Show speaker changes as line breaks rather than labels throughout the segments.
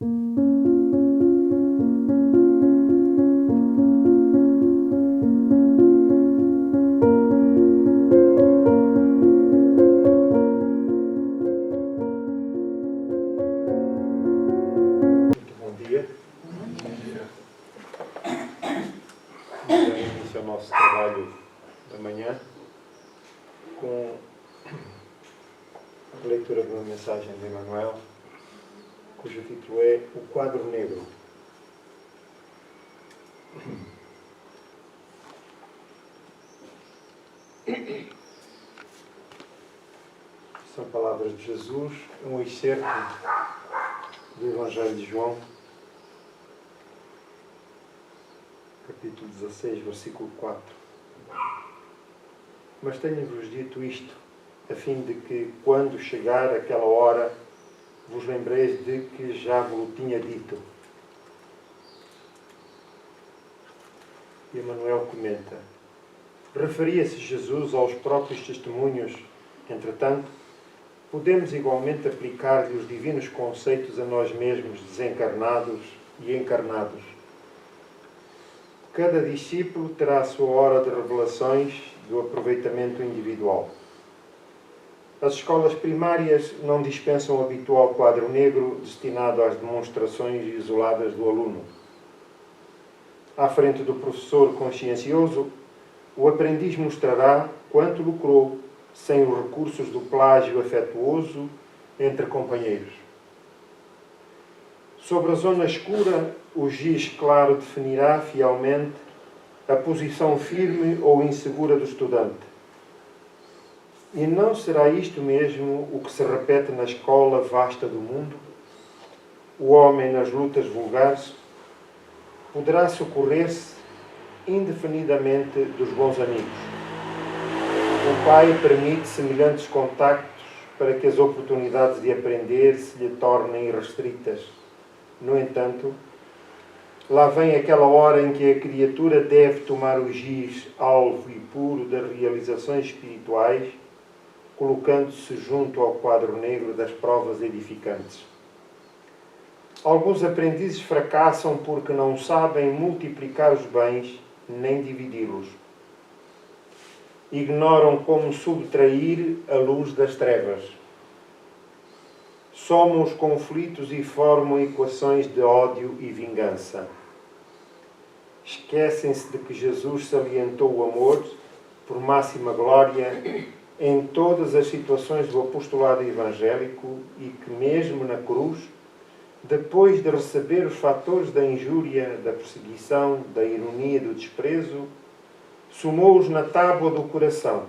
Bom dia. Vamos dar início ao nosso trabalho da manhã com a leitura de uma mensagem de Emmanuel, cujo título é O Quadro Negro. São palavras de Jesus, um excerto do Evangelho de João, capítulo 16, versículo 4. Mas tenho-vos dito isto, a fim de que, quando chegar aquela hora, vos lembreis de que já vos tinha dito. E Emmanuel comenta: referia-se Jesus aos próprios testemunhos. Entretanto, podemos igualmente aplicar-lhe os divinos conceitos a nós mesmos, desencarnados e encarnados. Cada discípulo terá a sua hora de revelações do aproveitamento individual. As escolas primárias não dispensam o habitual quadro negro destinado às demonstrações isoladas do aluno. À frente do professor consciencioso, o aprendiz mostrará quanto lucrou sem os recursos do plágio afetuoso entre companheiros. Sobre a zona escura, o giz claro definirá fielmente a posição firme ou insegura do estudante. E não será isto mesmo o que se repete na escola vasta do mundo? O homem, nas lutas vulgares, poderá socorrer-se indefinidamente dos bons amigos. O pai permite semelhantes contactos para que as oportunidades de aprender se lhe tornem irrestritas. No entanto, lá vem aquela hora em que a criatura deve tomar o giz alvo e puro das realizações espirituais, colocando-se junto ao quadro negro das provas edificantes. Alguns aprendizes fracassam porque não sabem multiplicar os bens nem dividi-los. Ignoram como subtrair a luz das trevas. Somam os conflitos e formam equações de ódio e vingança. Esquecem-se de que Jesus salientou o amor por máxima glória em todas as situações do apostolado evangélico e que mesmo na cruz, depois de receber os fatores da injúria, da perseguição, da ironia e do desprezo, somou-os na tábua do coração,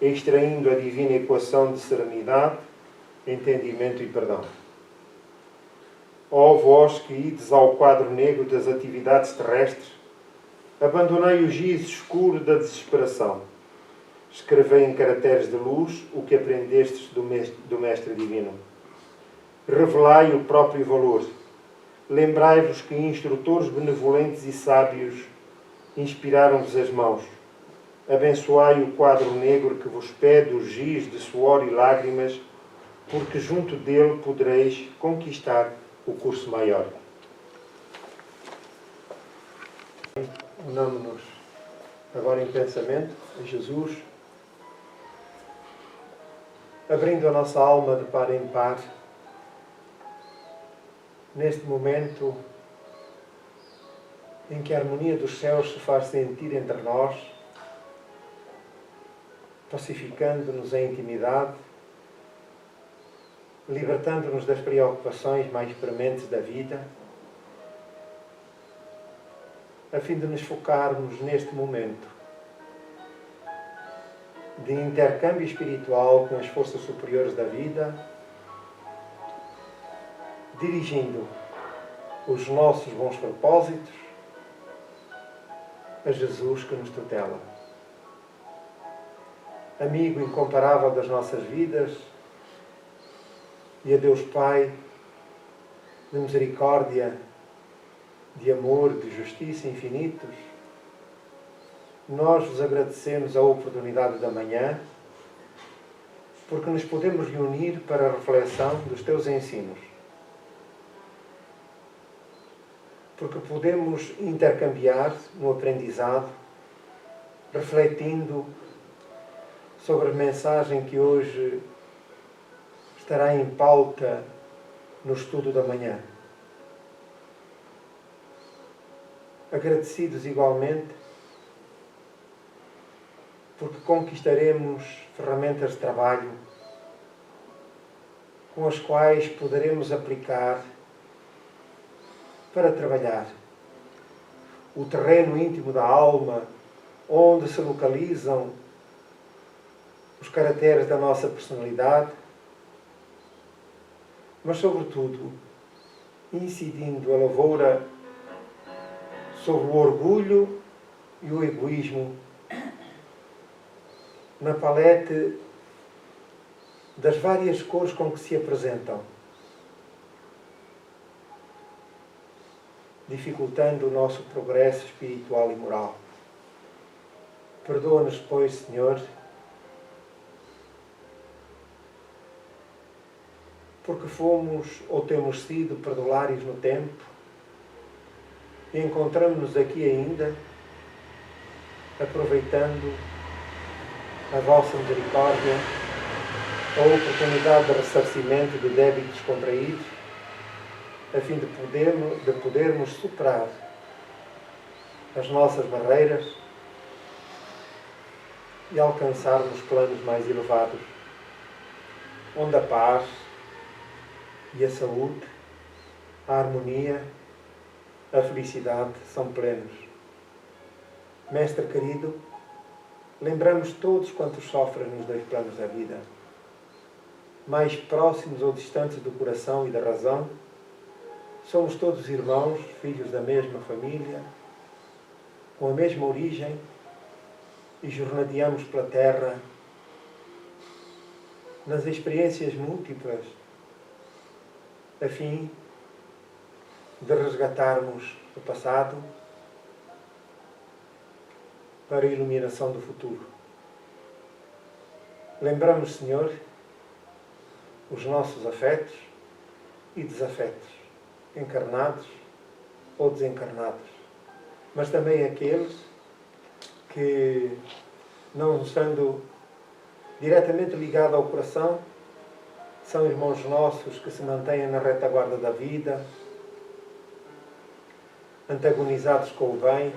extraindo a divina equação de serenidade, entendimento e perdão. Ó vós que ides ao quadro negro das atividades terrestres, abandonai o giz escuro da desesperação. Escrevei em caracteres de luz o que aprendestes do Mestre Divino. Revelai o próprio valor. Lembrai-vos que instrutores benevolentes e sábios inspiraram-vos as mãos. Abençoai o quadro negro que vos pede o giz de suor e lágrimas, porque junto dele podereis conquistar o curso maior. Unamo-nos agora em pensamento a Jesus, abrindo a nossa alma de par em par, neste momento em que a harmonia dos céus se faz sentir entre nós, pacificando-nos em intimidade, libertando-nos das preocupações mais prementes da vida, a fim de nos focarmos neste momento de intercâmbio espiritual com as forças superiores da vida, dirigindo os nossos bons propósitos a Jesus que nos tutela. Amigo incomparável das nossas vidas, e a Deus Pai, de misericórdia, de amor, de justiça infinitos, nós vos agradecemos a oportunidade da manhã, porque nos podemos reunir para a reflexão dos teus ensinos. porque podemos intercambiar no aprendizado, refletindo sobre a mensagem que hoje estará em pauta no estudo da manhã. Agradecidos igualmente, porque conquistaremos ferramentas de trabalho com as quais poderemos aplicar para trabalhar o terreno íntimo da alma, onde se localizam os caracteres da nossa personalidade, mas, sobretudo, incidindo a lavoura sobre o orgulho e o egoísmo na palete das várias cores com que se apresentam, dificultando o nosso progresso espiritual e moral. Perdoa-nos, pois, Senhor, porque fomos ou temos sido perdulários no tempo e encontramos-nos aqui ainda, aproveitando a vossa misericórdia, a oportunidade de ressarcimento de débitos contraídos, a fim de podermos superar as nossas barreiras e alcançarmos planos mais elevados, onde a paz e a saúde, a harmonia, a felicidade são plenos. Mestre querido, lembramos todos quantos sofrem nos dois planos da vida, mais próximos ou distantes do coração e da razão. Somos todos irmãos, filhos da mesma família, com a mesma origem, e jornadeamos pela terra nas experiências múltiplas, a fim de resgatarmos o passado para a iluminação do futuro. Lembramos, Senhor, os nossos afetos e desafetos, encarnados ou desencarnados, mas também aqueles que, não estando diretamente ligados ao coração, são irmãos nossos que se mantêm na retaguarda da vida, antagonizados com o bem,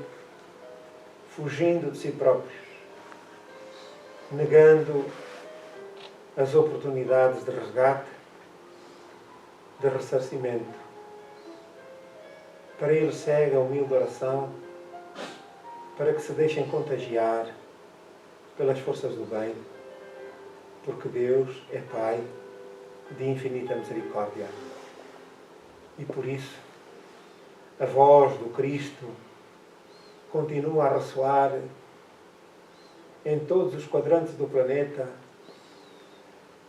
fugindo de si próprios, negando as oportunidades de resgate, de ressarcimento. Para eles segue a humilde oração, para que se deixem contagiar pelas forças do bem, porque Deus é Pai de infinita misericórdia. E por isso, a voz do Cristo continua a ressoar em todos os quadrantes do planeta,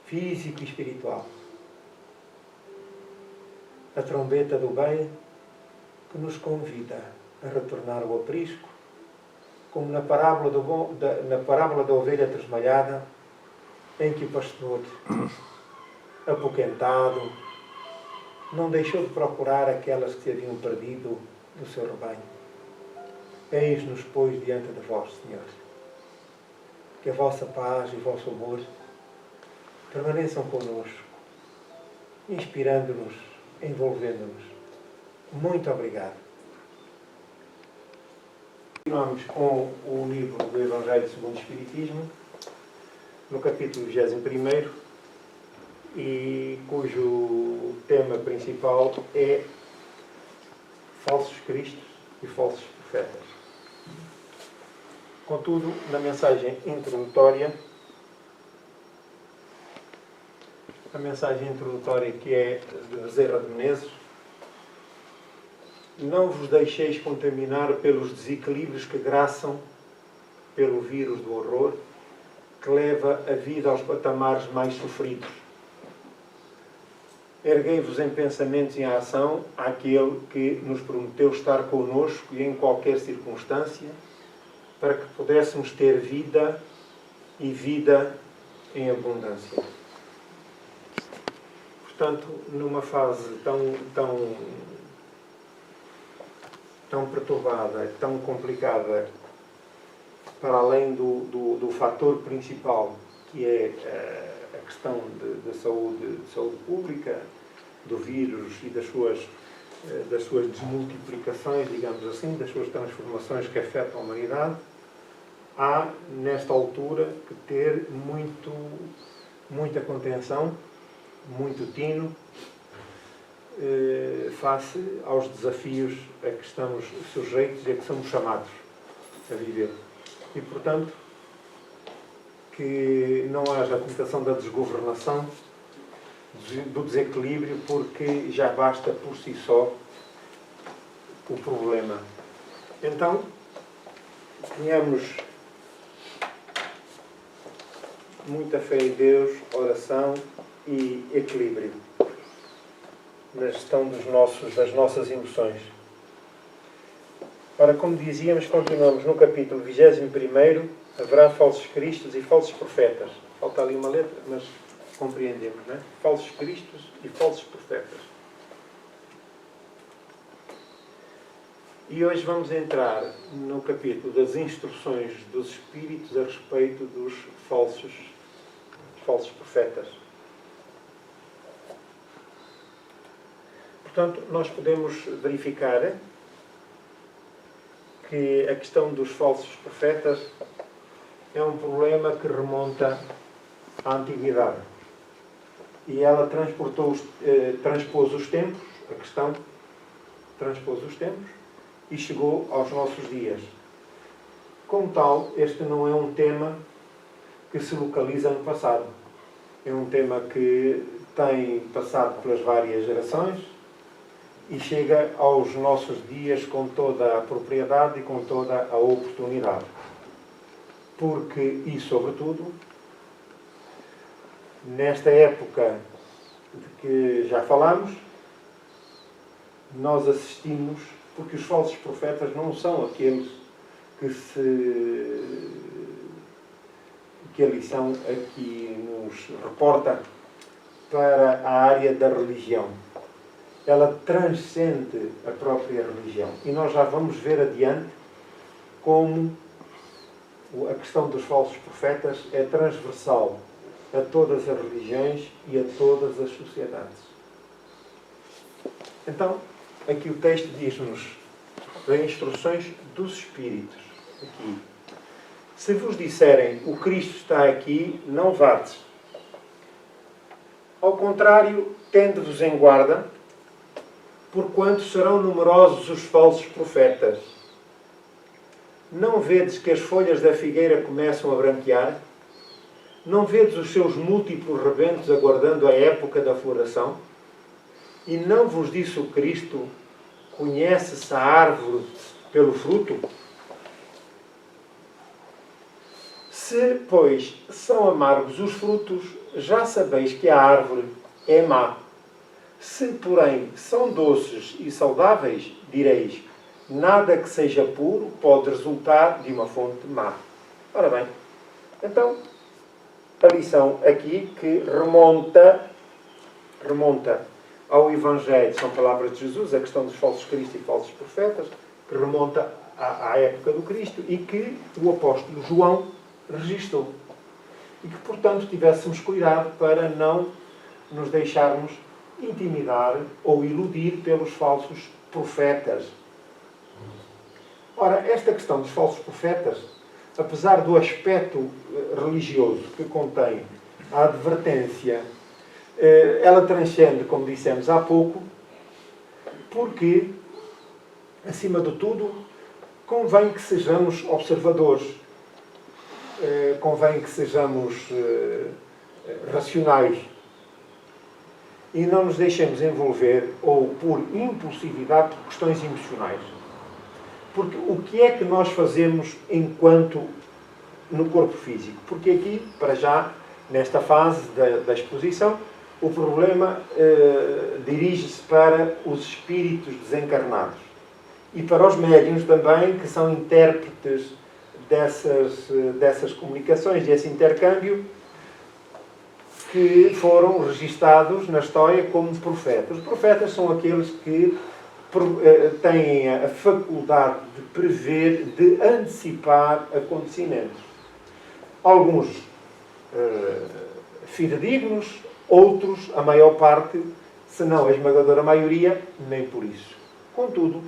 físico e espiritual. A trombeta do bem que nos convida a retornar ao aprisco, como na parábola da ovelha tresmalhada, em que o pastor, apoquentado, não deixou de procurar aquelas que se haviam perdido do seu rebanho. Eis-nos, pois, diante de vós, Senhor. Que a vossa paz e o vosso amor permaneçam connosco, inspirando-nos, envolvendo-nos. Muito obrigado. Continuamos com o livro do Evangelho segundo o Espiritismo, no capítulo 21, e cujo tema principal é falsos cristos e falsos profetas. Contudo, na mensagem introdutória, que é de Bezerra de Menezes: não vos deixeis contaminar pelos desequilíbrios que graçam pelo vírus do horror, que leva a vida aos patamares mais sofridos. Erguei-vos em pensamentos e em ação àquele que nos prometeu estar connosco e em qualquer circunstância, para que pudéssemos ter vida e vida em abundância. Portanto, numa fase tão tão perturbada, tão complicada, para além do fator principal, que é a questão de saúde pública, do vírus e das suas desmultiplicações, digamos assim, das suas transformações que afetam a humanidade, há, nesta altura, que ter muita contenção, muito tino, face aos desafios a que estamos sujeitos e a que somos chamados a viver. E, portanto, que não haja a tentação da desgovernação, do desequilíbrio, porque já basta por si só o problema. Então, tenhamos muita fé em Deus, oração e equilíbrio na gestão das nossas emoções. Ora, como dizíamos, continuamos no capítulo 21. Haverá falsos cristos e falsos profetas. Falta ali uma letra, mas compreendemos, não é? Falsos cristos e falsos profetas. E hoje vamos entrar no capítulo das instruções dos Espíritos a respeito dos falsos profetas. Portanto, nós podemos verificar que a questão dos falsos profetas é um problema que remonta à Antiguidade. E ela transpôs os tempos, a questão transpôs os tempos e chegou aos nossos dias. Como tal, este não é um tema que se localiza no passado. É um tema que tem passado pelas várias gerações e chega aos nossos dias com toda a propriedade e com toda a oportunidade. Porque, e sobretudo, nesta época de que já falamos, nós assistimos, porque os falsos profetas não são aqueles que a lição aqui nos reporta para a área da religião. Ela transcende a própria religião. E nós já vamos ver adiante como a questão dos falsos profetas é transversal a todas as religiões e a todas as sociedades. Então, aqui o texto diz-nos as instruções dos Espíritos. Aqui. Se vos disserem o Cristo está aqui, não vades. Ao contrário, tende-vos em guarda, porquanto serão numerosos os falsos profetas. Não vedes que as folhas da figueira começam a branquear? Não vedes os seus múltiplos rebentos aguardando a época da floração? E não vos disse o Cristo, conhece-se a árvore pelo fruto? Se, pois, são amargos os frutos, já sabeis que a árvore é má. Se, porém, são doces e saudáveis, direis, nada que seja puro pode resultar de uma fonte má. Ora bem, então, a lição aqui que remonta ao Evangelho, são palavras de Jesus, a questão dos falsos cristos e falsos profetas, que remonta à época do Cristo e que o apóstolo João registou. E que, portanto, tivéssemos cuidado para não nos deixarmos intimidar ou iludir pelos falsos profetas. Ora, esta questão dos falsos profetas, apesar do aspecto religioso que contém a advertência, ela transcende, como dissemos há pouco, porque, acima de tudo, convém que sejamos observadores, convém que sejamos racionais e não nos deixemos envolver ou por impulsividade por questões emocionais. Porque o que é que nós fazemos enquanto no corpo físico? Porque aqui, para já, nesta fase da exposição, o problema dirige-se para os espíritos desencarnados e para os médiuns também, que são intérpretes dessas comunicações, desse intercâmbio, que foram registados na história como profetas. Os profetas são aqueles que têm a faculdade de prever, de antecipar acontecimentos. Alguns fidedignos, outros, a maior parte, se não a esmagadora maioria, nem por isso. Contudo,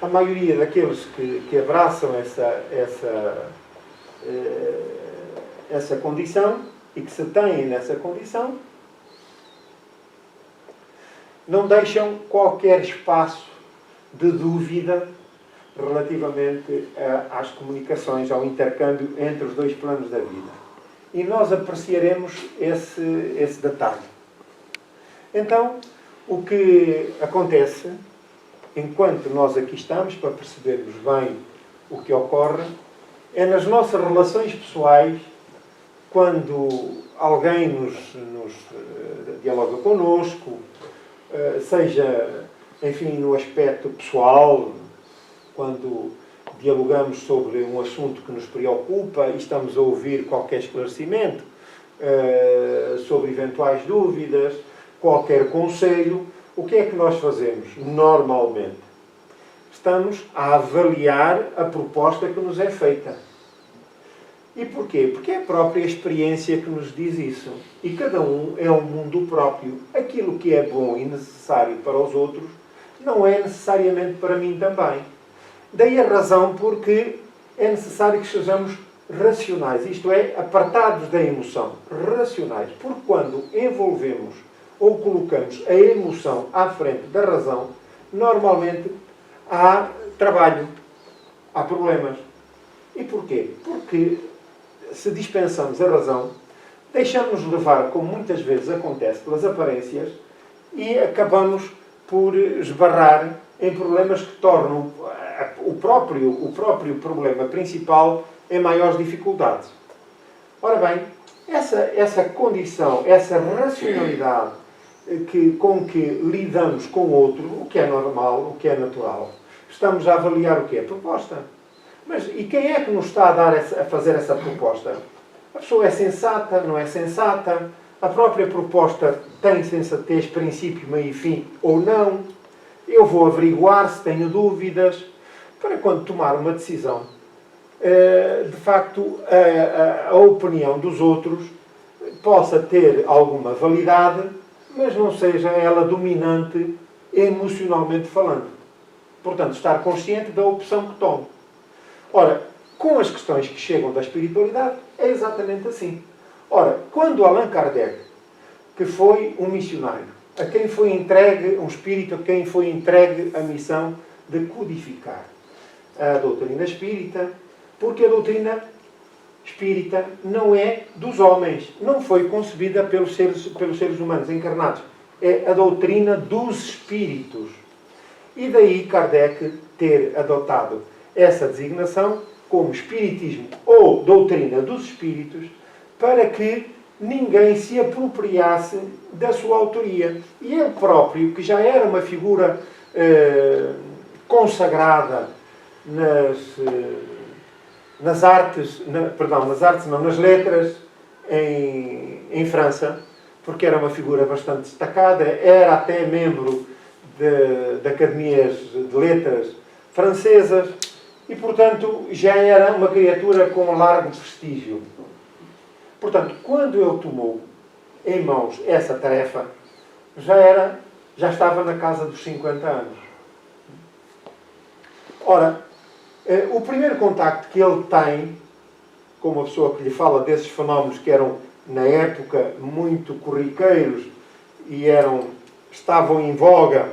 a maioria daqueles que abraçam essa condição e que se têm nessa condição, não deixam qualquer espaço de dúvida relativamente às comunicações, ao intercâmbio entre os dois planos da vida. E nós apreciaremos esse detalhe. Então, o que acontece, enquanto nós aqui estamos, para percebermos bem o que ocorre, é nas nossas relações pessoais, quando alguém nos dialoga connosco, seja, enfim, no aspecto pessoal, quando dialogamos sobre um assunto que nos preocupa e estamos a ouvir qualquer esclarecimento sobre eventuais dúvidas, qualquer conselho, o que é que nós fazemos normalmente? Estamos a avaliar a proposta que nos é feita. E porquê? Porque é a própria experiência que nos diz isso. E cada um é um mundo próprio. Aquilo que é bom e necessário para os outros não é necessariamente para mim também. Daí a razão porque é necessário que sejamos racionais, isto é, apartados da emoção, racionais. Porque quando envolvemos ou colocamos a emoção à frente da razão, normalmente há trabalho, há problemas. E porquê? Porque se dispensamos a razão, deixamos-nos levar, como muitas vezes acontece, pelas aparências e acabamos por esbarrar em problemas que tornam o próprio problema principal em maiores dificuldades. Ora bem, essa condição, essa racionalidade com que lidamos com o outro, o que é normal, o que é natural, estamos a avaliar o que é a proposta. Mas e quem é que nos está a fazer essa proposta? A pessoa é sensata, não é sensata? A própria proposta tem sensatez, princípio, meio e fim, ou não? Eu vou averiguar se tenho dúvidas, para quando tomar uma decisão, de facto, a opinião dos outros possa ter alguma validade, mas não seja ela dominante emocionalmente falando. Portanto, estar consciente da opção que tomo. Ora, com as questões que chegam da espiritualidade, é exatamente assim. Ora, quando Allan Kardec, que foi um missionário, a quem foi entregue, um espírito a quem foi entregue a missão de codificar a doutrina espírita, porque a doutrina espírita não é dos homens, não foi concebida pelos seres humanos encarnados, é a doutrina dos espíritos. E daí Kardec ter adotado essa designação como espiritismo ou doutrina dos espíritos, para que ninguém se apropriasse da sua autoria. E ele próprio, que já era uma figura consagrada nas letras em França, porque era uma figura bastante destacada, era até membro de academias de letras francesas e, portanto, já era uma criatura com largo prestígio. Portanto, quando ele tomou em mãos essa tarefa, já estava na casa dos 50 anos. Ora, o primeiro contacto que ele tem, com uma pessoa que lhe fala desses fenómenos que eram, na época, muito corriqueiros e estavam em voga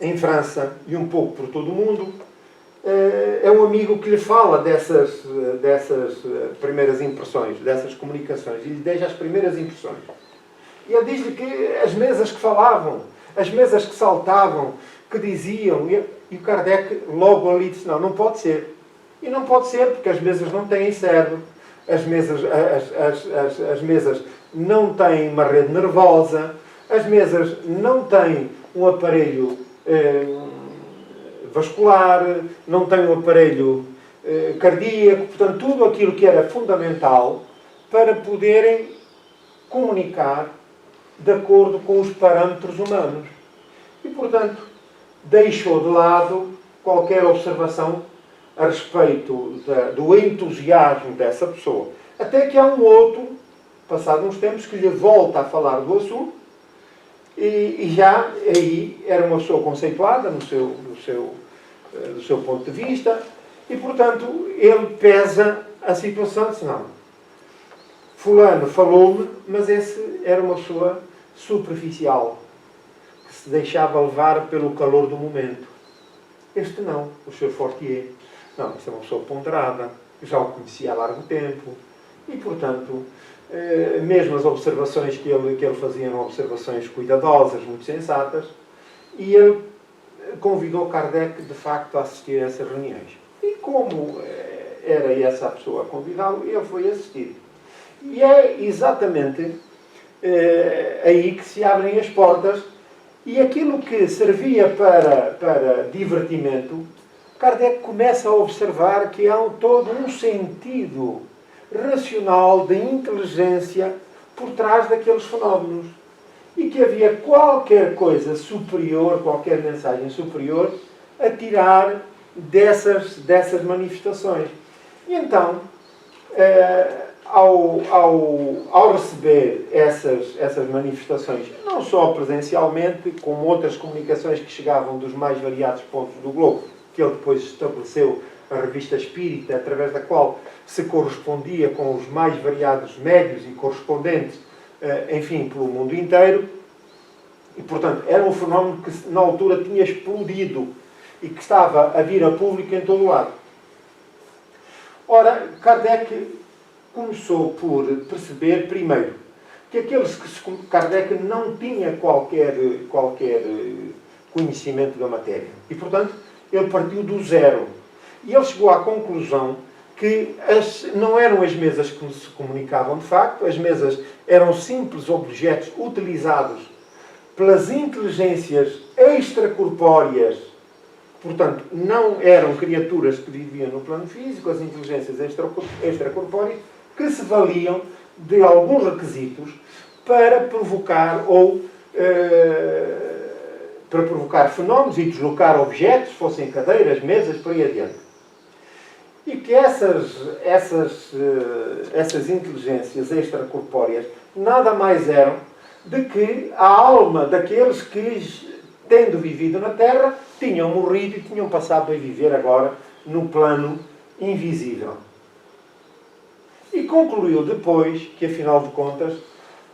em França e um pouco por todo o mundo, é um amigo que lhe fala dessas primeiras impressões, dessas comunicações, e lhe deixa as primeiras impressões. E ele diz-lhe que as mesas que falavam, as mesas que saltavam, que diziam, e o Kardec logo ali disse, não pode ser. E não pode ser porque as mesas não têm cérebro, as mesas não têm uma rede nervosa, as mesas não têm um aparelho vascular, não têm um aparelho cardíaco, portanto, tudo aquilo que era fundamental para poderem comunicar de acordo com os parâmetros humanos. E, portanto, deixou de lado qualquer observação a respeito do entusiasmo dessa pessoa. Até que há um outro, passado uns tempos, que lhe volta a falar do assunto, e já aí era uma pessoa conceituada do seu ponto de vista, e, portanto, ele pesa a situação, diz, não, fulano falou-me, mas esse era uma pessoa superficial, que se deixava levar pelo calor do momento. Este não, o Sr. Fortier. Não, este é uma pessoa ponderada, já o conhecia há largo tempo, e, portanto, mesmo as observações que ele fazia eram observações cuidadosas, muito sensatas, e ele convidou Kardec, de facto, a assistir a essas reuniões. E como era essa a pessoa a convidá-lo, ele foi assistir. E é exatamente aí que se abrem as portas, e aquilo que servia para divertimento, Kardec começa a observar que há todo um sentido racional de inteligência por trás daqueles fenómenos. E que havia qualquer coisa superior, qualquer mensagem superior, a tirar dessas manifestações. E então, ao receber essas manifestações, não só presencialmente, como outras comunicações que chegavam dos mais variados pontos do globo, que ele depois estabeleceu a Revista Espírita, através da qual se correspondia com os mais variados médios e correspondentes, enfim, pelo mundo inteiro. E, portanto, era um fenómeno que na altura tinha explodido e que estava a vir a público em todo o lado. Ora, Kardec começou por perceber, primeiro, que aqueles que Kardec não tinha qualquer conhecimento da matéria. E, portanto, ele partiu do zero. E ele chegou à conclusão que não eram as mesas que se comunicavam de facto, as mesas eram simples objetos utilizados pelas inteligências extracorpóreas, portanto, não eram criaturas que viviam no plano físico, as inteligências extracorpóreas, que se valiam de alguns requisitos para provocar fenómenos e deslocar objetos, fossem cadeiras, mesas, por aí adiante. E que essas inteligências extracorpóreas nada mais eram de que a alma daqueles que, tendo vivido na Terra, tinham morrido e tinham passado a viver agora no plano invisível. E concluiu depois que, afinal de contas,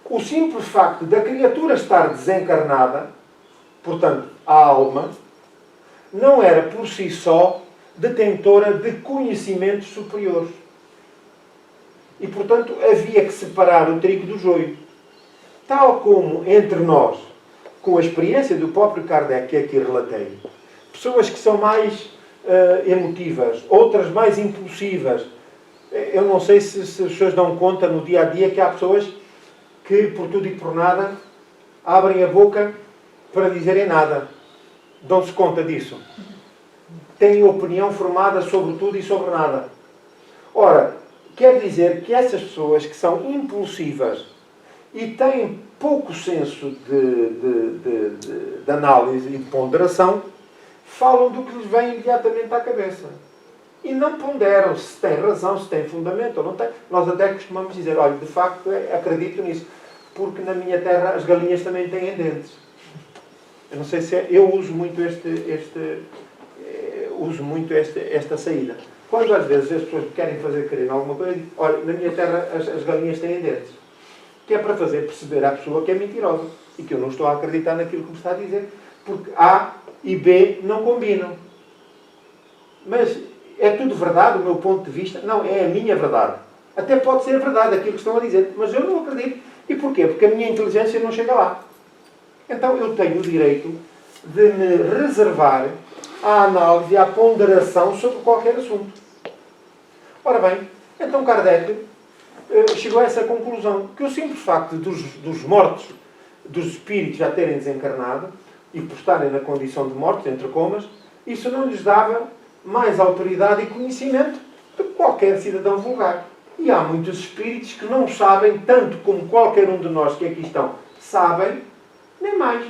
o simples facto da criatura estar desencarnada, portanto, a alma, não era por si só detentora de conhecimentos superiores. E, portanto, havia que separar o trigo do joio. Tal como entre nós, com a experiência do próprio Kardec, que aqui relatei, pessoas que são mais emotivas, outras mais impulsivas. Eu não sei se as pessoas dão conta no dia a dia que há pessoas que, por tudo e por nada, abrem a boca para dizerem nada. Dão-se conta disso. Têm opinião formada sobre tudo e sobre nada. Ora, quer dizer que essas pessoas que são impulsivas e têm pouco senso de análise e de ponderação, falam do que lhes vem imediatamente à cabeça. E não ponderam se tem razão, se tem fundamento ou não tem. Nós até costumamos dizer, olha, de facto, acredito nisso, porque na minha terra as galinhas também têm dentes. Eu não sei se eu uso muito esta saída. Quando às vezes as pessoas querem fazer crer em alguma coisa, eu digo, olha, na minha terra as galinhas têm dentes. Que é para fazer perceber à pessoa que é mentirosa e que eu não estou a acreditar naquilo que me está a dizer, porque A e B não combinam. Mas é tudo verdade do meu ponto de vista? Não, é a minha verdade. Até pode ser verdade aquilo que estão a dizer, mas eu não acredito. E porquê? Porque a minha inteligência não chega lá. Então eu tenho o direito de me reservar à análise e à ponderação sobre qualquer assunto. Ora bem, então Kardec chegou a essa conclusão, que o simples facto dos mortos, dos espíritos já terem desencarnado e por estarem na condição de mortos, entre comas, isso não lhes dava mais autoridade e conhecimento do que qualquer cidadão vulgar. E há muitos espíritos que não sabem, tanto como qualquer um de nós que aqui estão, sabem, nem mais.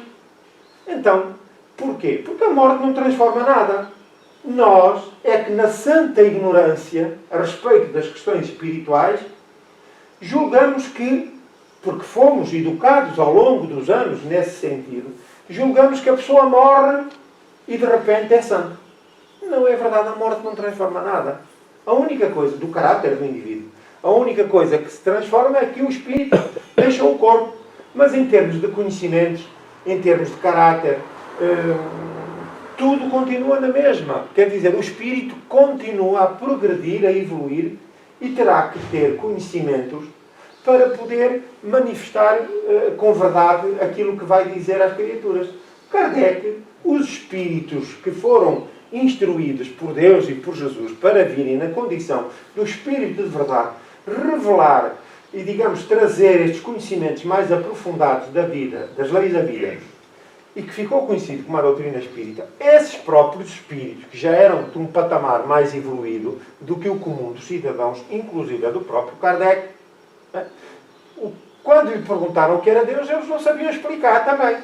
Então, porquê? Porque a morte não transforma nada. Nós é que na santa ignorância a respeito das questões espirituais julgamos que, porque fomos educados ao longo dos anos nesse sentido, julgamos que a pessoa morre e de repente é santa. Não é verdade, a morte não transforma nada. A única coisa do caráter do indivíduo, a única coisa que se transforma é que o espírito deixa o corpo. Mas em termos de conhecimentos, em termos de caráter, tudo continua na mesma. Quer dizer, o espírito continua a progredir, a evoluir e terá que ter conhecimentos para poder manifestar com verdade aquilo que vai dizer às criaturas. Kardec, os espíritos que foram instruídos por Deus e por Jesus para virem na condição do espírito de verdade, revelar e, digamos, trazer estes conhecimentos mais aprofundados da vida, das leis da vida, e que ficou conhecido como a doutrina espírita, esses próprios espíritos, que já eram de um patamar mais evoluído do que o comum dos cidadãos, inclusive do próprio Kardec, quando lhe perguntaram o que era Deus, eles não sabiam explicar também.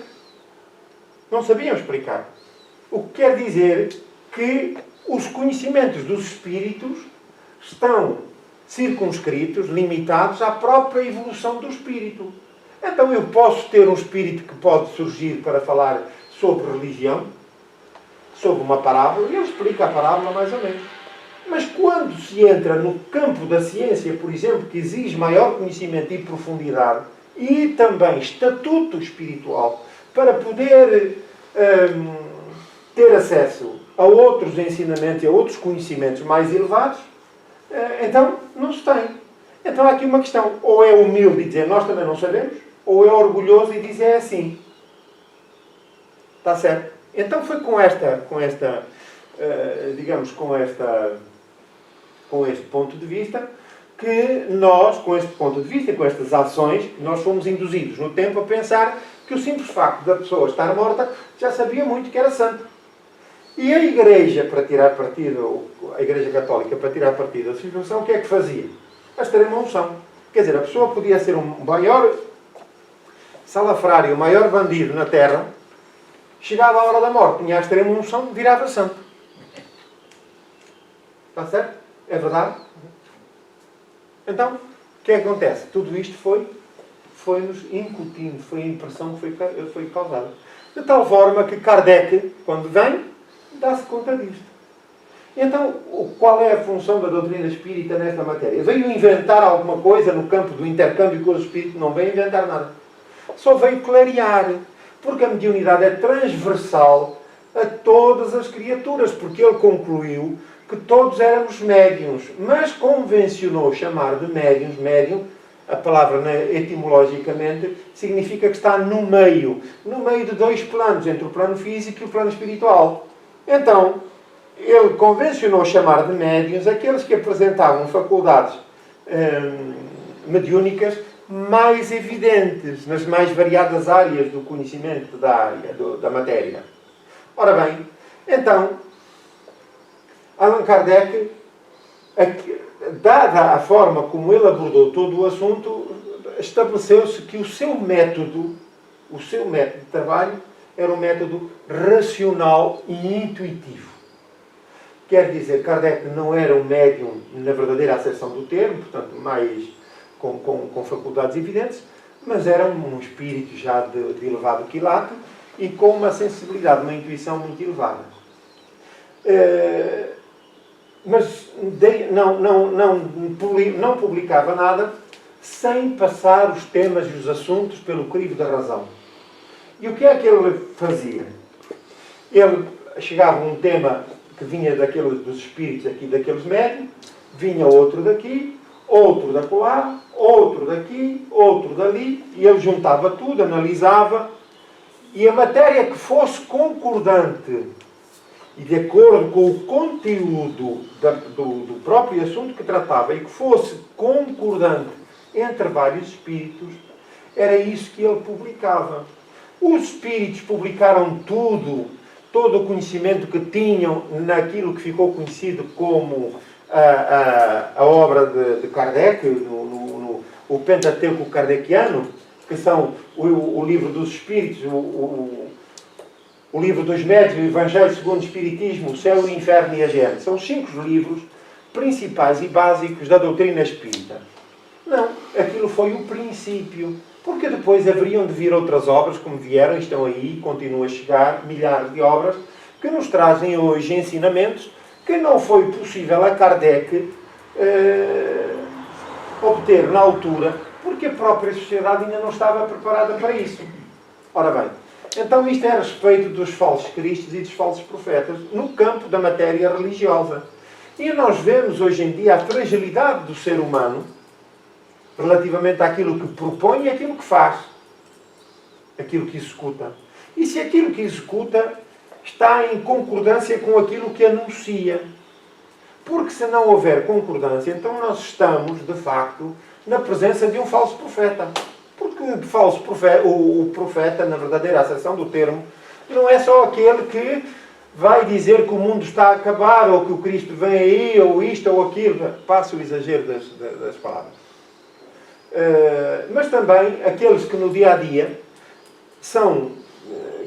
Não sabiam explicar. O que quer dizer que os conhecimentos dos espíritos estão circunscritos, limitados à própria evolução do espírito. Então eu posso ter um espírito que pode surgir para falar sobre religião, sobre uma parábola, e ele explica a parábola mais ou menos. Mas quando se entra no campo da ciência, por exemplo, que exige maior conhecimento e profundidade, e também estatuto espiritual, para poder ter acesso a outros ensinamentos e a outros conhecimentos mais elevados, então não se tem. Então há aqui uma questão. Ou é humilde e dizer nós também não sabemos, ou é orgulhoso e dizer é assim. Está certo? Então foi com este ponto de vista que nós, com este ponto de vista e com estas ações, nós fomos induzidos no tempo a pensar que o simples facto da pessoa estar morta já sabia muito que era santa. E a Igreja, para tirar partido, a Igreja Católica, para tirar partido da situação, o que é que fazia? A extrema unção. Quer dizer, a pessoa podia ser um maior salafrário, o maior bandido na Terra, chegava a hora da morte, tinha a extrema unção, virava santo. Está certo? É verdade? Então, o que é que acontece? Tudo isto foi-nos incutindo, foi a impressão que foi causada. De tal forma que Kardec, quando vem, dá-se conta disto. Então, qual é a função da doutrina espírita nesta matéria? Veio inventar alguma coisa no campo do intercâmbio com os espíritos? Não veio inventar nada. Só veio clarear. Porque a mediunidade é transversal a todas as criaturas. Porque ele concluiu que todos éramos médiuns. Mas convencionou chamar de médiuns. Médium, a palavra etimologicamente, significa que está no meio de dois planos, entre o plano físico e o plano espiritual. Então, ele convencionou chamar de médiuns aqueles que apresentavam faculdades mediúnicas mais evidentes, nas mais variadas áreas do conhecimento da matéria. Ora bem, então, Allan Kardec, dada a forma como ele abordou todo o assunto, estabeleceu-se que o seu método de trabalho era um método racional e intuitivo. Quer dizer, Kardec não era um médium na verdadeira acessão do termo, portanto, mais com faculdades evidentes, mas era um espírito já de elevado quilate e com uma sensibilidade, uma intuição muito elevada. Mas não publicava nada sem passar os temas e os assuntos pelo crivo da razão. E o que é que ele fazia? Ele chegava a um tema que vinha dos espíritos aqui, daqueles médiuns, vinha outro daqui, outro dacolá, outro daqui, outro dali, e ele juntava tudo, analisava, e a matéria que fosse concordante e de acordo com o conteúdo do próprio assunto que tratava e que fosse concordante entre vários espíritos, era isso que ele publicava. Os espíritos publicaram todo o conhecimento que tinham naquilo que ficou conhecido como a obra de Kardec, o Pentateuco Kardeciano, que são o livro dos Espíritos, o livro dos Médiuns, o Evangelho segundo o Espiritismo, o Céu, o Inferno e a Gênese. São 5 livros principais e básicos da doutrina espírita. Não, aquilo foi o princípio. Porque depois haveriam de vir outras obras, como vieram e estão aí, continuam a chegar, milhares de obras, que nos trazem hoje ensinamentos que não foi possível a Kardec obter na altura, porque a própria sociedade ainda não estava preparada para isso. Ora bem, então isto é a respeito dos falsos cristos e dos falsos profetas no campo da matéria religiosa. E nós vemos hoje em dia a fragilidade do ser humano relativamente àquilo que propõe e àquilo que faz. Aquilo que executa. E se aquilo que executa está em concordância com aquilo que anuncia. Porque se não houver concordância, então nós estamos, de facto, na presença de um falso profeta. Porque o profeta, na verdadeira acessão do termo, não é só aquele que vai dizer que o mundo está a acabar, ou que o Cristo vem aí, ou isto ou aquilo. Passa o exagero das palavras. Mas também aqueles que no dia a dia são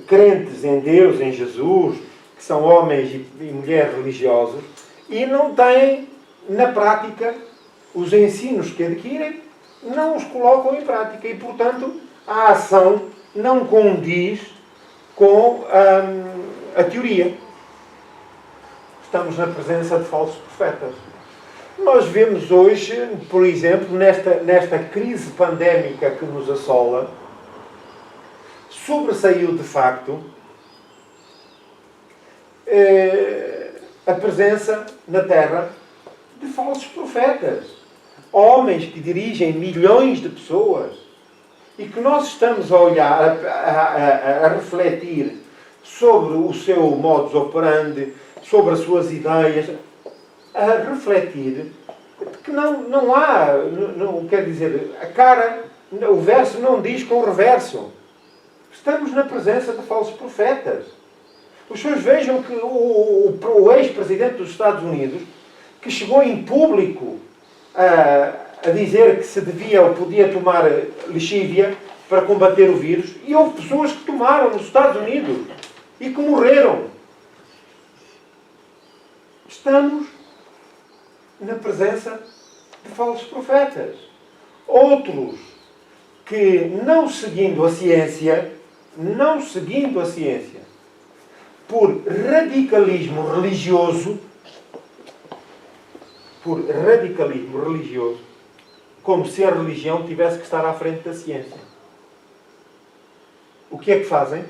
crentes em Deus, em Jesus, que são homens e mulheres religiosos e não têm na prática os ensinos que adquirem, não os colocam em prática e, portanto, a ação não condiz com a teoria. Estamos na presença de falsos profetas. Nós vemos hoje, por exemplo, nesta crise pandémica que nos assola, sobressaiu de facto a presença na Terra de falsos profetas. Homens que dirigem milhões de pessoas e que nós estamos a olhar, a refletir sobre o seu modus operandi, sobre as suas ideias, a refletir que não há, quer dizer, o verso não diz com o reverso. Estamos na presença de falsos profetas. Os senhores vejam que o ex-presidente dos Estados Unidos, que chegou em público a dizer que se devia ou podia tomar lexívia para combater o vírus, e houve pessoas que tomaram nos Estados Unidos e que morreram. Estamos na presença de falsos profetas. Outros que, não seguindo a ciência, por radicalismo religioso, como se a religião tivesse que estar à frente da ciência. O que é que fazem?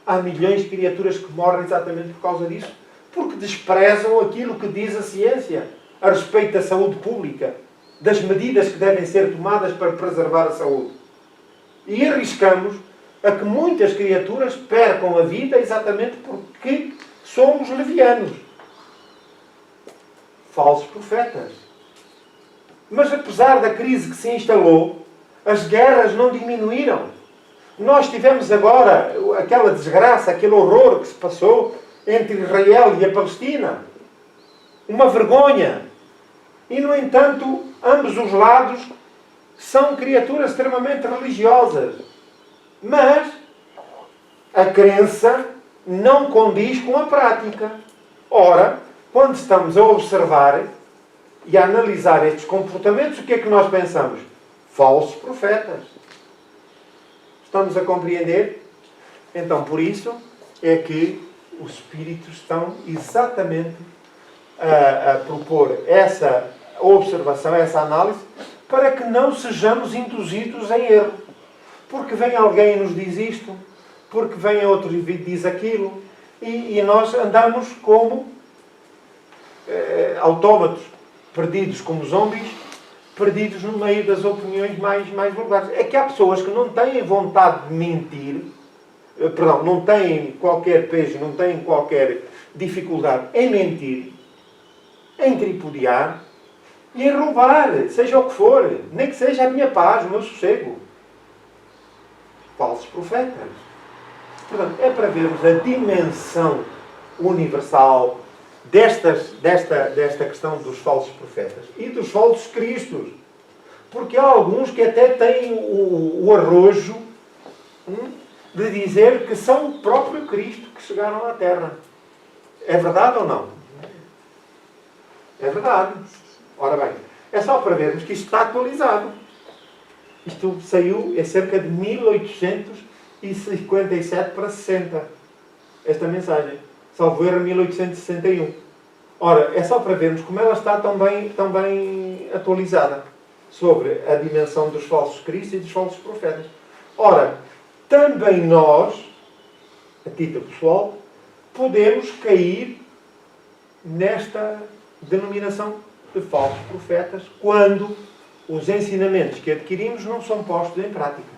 Há milhões de criaturas que morrem exatamente por causa disso, porque desprezam aquilo que diz a ciência a respeito da saúde pública, das medidas que devem ser tomadas para preservar a saúde. E arriscamos a que muitas criaturas percam a vida exatamente porque somos levianos. Falsos profetas. Mas apesar da crise que se instalou, as guerras não diminuíram. Nós tivemos agora aquela desgraça, aquele horror que se passou entre Israel e a Palestina. Uma vergonha. E, no entanto, ambos os lados são criaturas extremamente religiosas. Mas a crença não condiz com a prática. Ora, quando estamos a observar e a analisar estes comportamentos, o que é que nós pensamos? Falsos profetas. Estamos a compreender? Então, por isso é que os espíritos estão exatamente a propor essa observação, essa análise, para que não sejamos induzidos em erro. Porque vem alguém e nos diz isto, porque vem outro e diz aquilo, e nós andamos como autómatos, perdidos como zombies, perdidos no meio das opiniões mais vulgares. É que há pessoas que não têm vontade de mentir, não têm qualquer peso, não têm qualquer dificuldade em mentir, em tripudiar e em roubar, seja o que for, nem que seja a minha paz, o meu sossego. Falsos profetas. Portanto, é para vermos a dimensão universal desta questão dos falsos profetas e dos falsos cristos. Porque há alguns que até têm o arrojo de dizer que são o próprio Cristo que chegaram à Terra. É verdade ou não? É verdade. Ora bem, é só para vermos que isto está atualizado. Isto saiu em cerca de 1857 para 60. Esta mensagem. Salvo erro, 1861. Ora, é só para vermos como ela está tão bem atualizada sobre a dimensão dos falsos cristos e dos falsos profetas. Ora, também nós, a título pessoal, podemos cair nesta denominação de falsos profetas quando os ensinamentos que adquirimos não são postos em prática.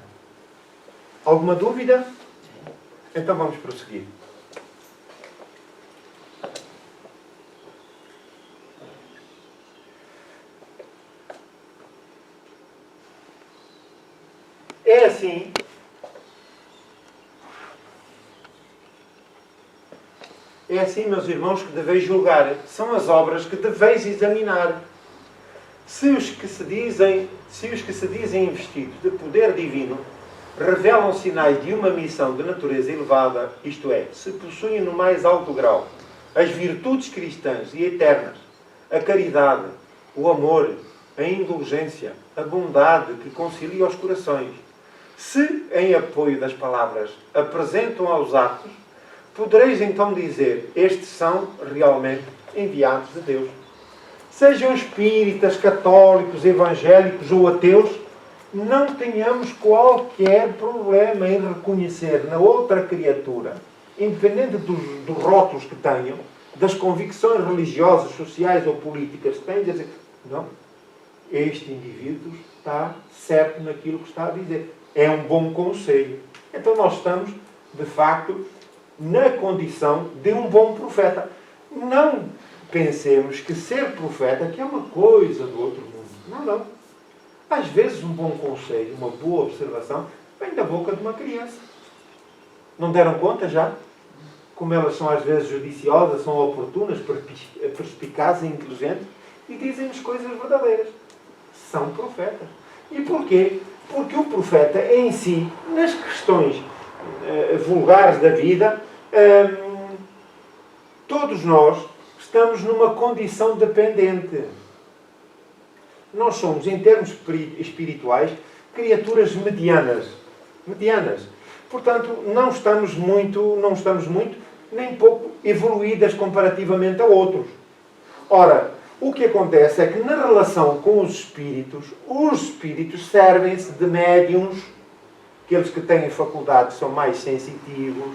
Alguma dúvida? Então vamos prosseguir. É assim, meus irmãos, que deveis julgar. São as obras que deveis examinar. Se os que se dizem investidos de poder divino revelam sinais de uma missão de natureza elevada, isto é, se possuem no mais alto grau as virtudes cristãs e eternas, a caridade, o amor, a indulgência, a bondade que concilia os corações, se, em apoio das palavras, apresentam aos atos, podereis então dizer, estes são realmente enviados de Deus. Sejam espíritas, católicos, evangélicos ou ateus, não tenhamos qualquer problema em reconhecer na outra criatura, independente dos rótulos que tenham, das convicções religiosas, sociais ou políticas que têm, dizer, não, este indivíduo está certo naquilo que está a dizer. É um bom conselho. Então nós estamos, de facto, na condição de um bom profeta. Não pensemos que ser profeta que é uma coisa do outro mundo. Não, não. Às vezes um bom conselho, uma boa observação, vem da boca de uma criança. Não deram conta já? Como elas são às vezes judiciosas, são oportunas, perspicazes e inteligentes e dizem-nos coisas verdadeiras. São profetas. E porquê? Porque o profeta em si, nas questões vulgares da vida, todos nós estamos numa condição dependente. Nós somos, em termos espirituais, criaturas medianas. Portanto, não estamos muito, nem pouco evoluídas comparativamente a outros. Ora, o que acontece é que na relação com os espíritos servem-se de médiuns, aqueles que têm faculdades são mais sensitivos,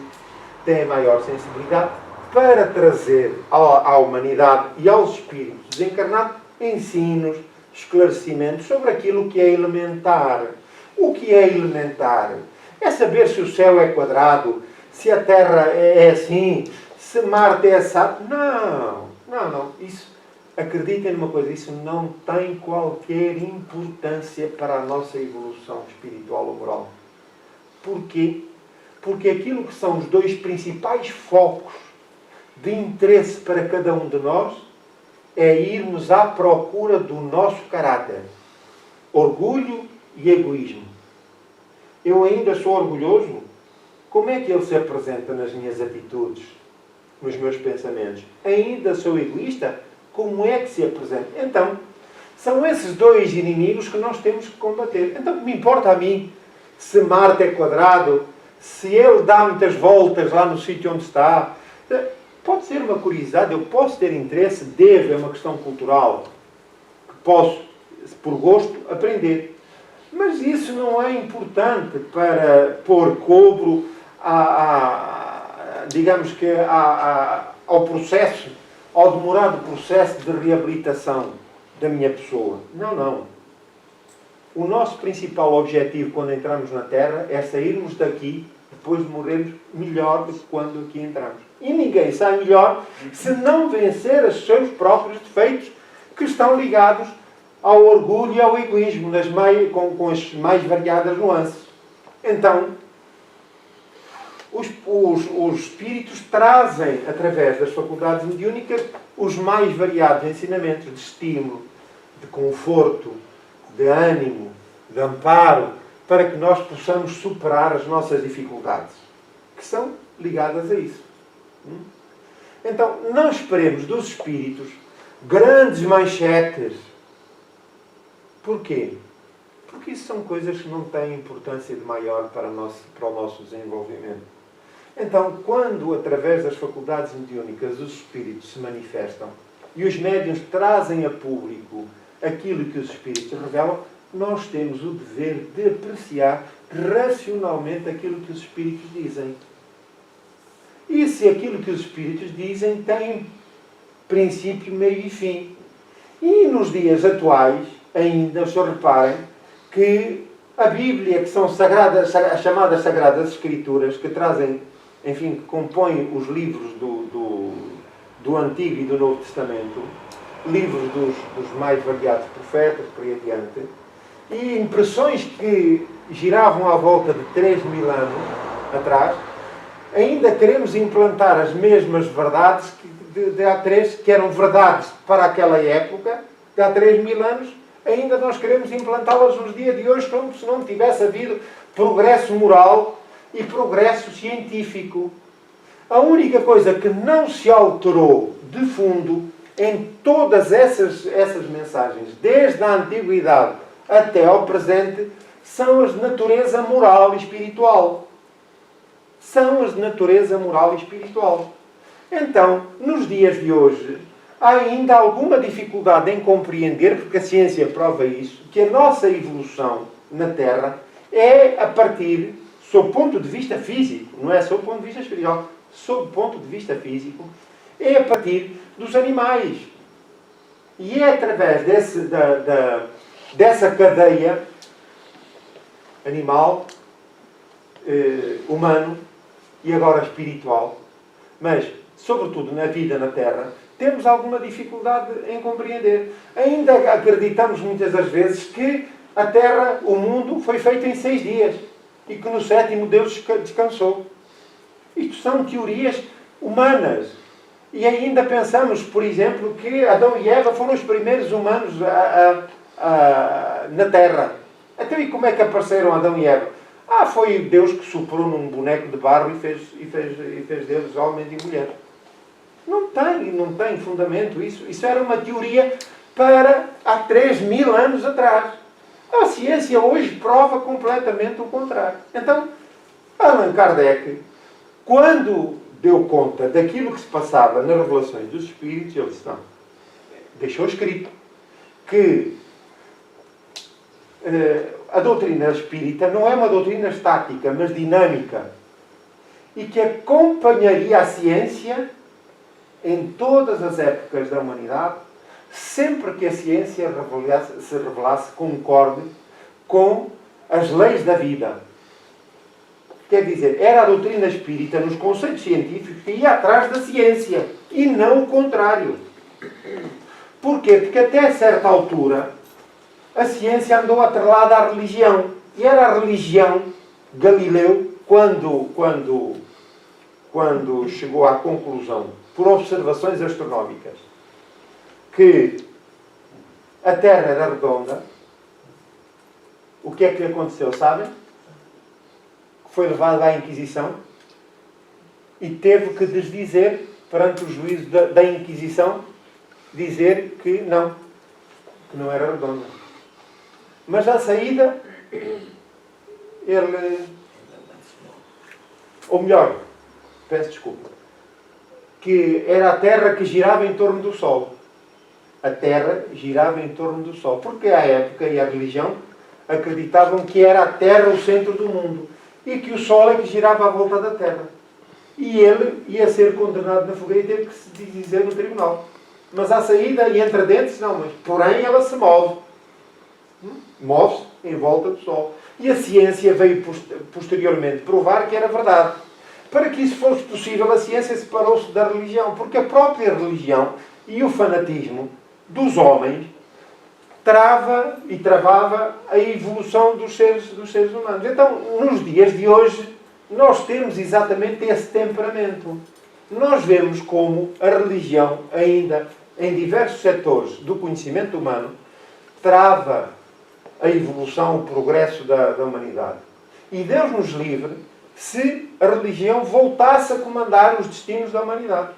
têm maior sensibilidade, para trazer à humanidade e aos espíritos desencarnados ensinos, esclarecimentos sobre aquilo que é elementar. O que é elementar? É saber se o céu é quadrado, se a Terra é assim, se Marte é assado. Não. Isso, acreditem numa coisa, isso não tem qualquer importância para a nossa evolução espiritual ou moral. Porquê? Porque aquilo que são os dois principais focos de interesse para cada um de nós é irmos à procura do nosso caráter. Orgulho e egoísmo. Eu ainda sou orgulhoso? Como é que ele se apresenta nas minhas atitudes, nos meus pensamentos? Ainda sou egoísta? Como é que se apresenta? Então, são esses dois inimigos que nós temos que combater. Então, me importa a mim se Marte é quadrado, se ele dá muitas voltas lá no sítio onde está. Pode ser uma curiosidade, eu posso ter interesse, devo, é uma questão cultural, que posso, por gosto, aprender. Mas isso não é importante para pôr cobro ao processo, ao demorado processo de reabilitação da minha pessoa. Não. O nosso principal objetivo quando entramos na Terra é sairmos daqui, depois de morrermos, melhor do que quando aqui entramos. E ninguém sai melhor se não vencer os seus próprios defeitos que estão ligados ao orgulho e ao egoísmo, com as mais variadas nuances. Então, os espíritos trazem, através das faculdades mediúnicas, os mais variados ensinamentos de estímulo, de conforto, de ânimo, de amparo, para que nós possamos superar as nossas dificuldades, que são ligadas a isso. Então, não esperemos dos Espíritos grandes manchetes. Porquê? Porque isso são coisas que não têm importância de maior para o nosso desenvolvimento. Então, quando, através das faculdades mediúnicas, os Espíritos se manifestam e os médiuns trazem a público aquilo que os Espíritos revelam, nós temos o dever de apreciar racionalmente aquilo que os Espíritos dizem. E se aquilo que os Espíritos dizem tem princípio, meio e fim. E nos dias atuais, ainda, os senhores reparem que a Bíblia, que são sagradas, as chamadas Sagradas Escrituras, que trazem, enfim, que compõem os livros do Antigo e do Novo Testamento, livros dos mais variados profetas, por aí adiante, e impressões que giravam à volta de 3.000 anos atrás, ainda queremos implantar as mesmas verdades de há 3, que eram verdades para aquela época, de há 3.000 anos, ainda nós queremos implantá-las nos dias de hoje, como se não tivesse havido progresso moral e progresso científico. A única coisa que não se alterou de fundo em todas essas mensagens, desde a antiguidade até ao presente, são as de natureza moral e espiritual. São as de natureza moral e espiritual. Então, nos dias de hoje, há ainda alguma dificuldade em compreender, porque a ciência prova isso, que a nossa evolução na Terra é a partir, sob o ponto de vista físico, não é sob o ponto de vista espiritual, sob o ponto de vista físico, é a partir dos animais. E é através dessa cadeia animal, humano e agora espiritual, mas, sobretudo na vida na Terra, temos alguma dificuldade em compreender. Ainda acreditamos muitas das vezes que a Terra, o mundo, foi feito em 6 dias e que no 7º Deus descansou. Isto são teorias humanas. E ainda pensamos, por exemplo, que Adão e Eva foram os primeiros humanos na Terra. Então, e como é que apareceram Adão e Eva? Foi Deus que soprou num boneco de barro e fez deles homens e mulheres. Não tem fundamento isso. Isso era uma teoria para há 3.000 anos atrás. A ciência hoje prova completamente o contrário. Então, Allan Kardec, quando deu conta daquilo que se passava nas revelações dos Espíritos, ele disse, não, deixou escrito que a doutrina espírita não é uma doutrina estática, mas dinâmica, e que acompanharia a ciência em todas as épocas da humanidade, sempre que a ciência se revelasse concorde com as leis da vida. Quer dizer, era a doutrina espírita, nos conceitos científicos, que ia atrás da ciência, e não o contrário. Porquê? Porque até certa altura a ciência andou atrelada à religião. E era a religião, Galileu, quando chegou à conclusão, por observações astronómicas, que a Terra era redonda, o que é que lhe aconteceu, sabem? Foi levado à Inquisição e teve que desdizer perante o juízo da Inquisição, dizer que não era redonda. Mas à saída, ele... Ou melhor, peço desculpa, que era a Terra que girava em torno do Sol. A Terra girava em torno do Sol. Porque à época e a religião acreditavam que era a Terra o centro do mundo e que o Sol é que girava à volta da Terra. E ele ia ser condenado na fogueira e teve que se dizer no tribunal. Mas à saída, e entre dentes, não, mas porém ela se move. Move-se em volta do Sol. E a ciência veio posteriormente provar que era verdade. Para que isso fosse possível, a ciência separou-se da religião, porque a própria religião e o fanatismo dos homens travava a evolução dos seres humanos. Então, nos dias de hoje, nós temos exatamente esse temperamento. Nós vemos como a religião, ainda em diversos setores do conhecimento humano, trava a evolução, o progresso da humanidade. E Deus nos livre se a religião voltasse a comandar os destinos da humanidade.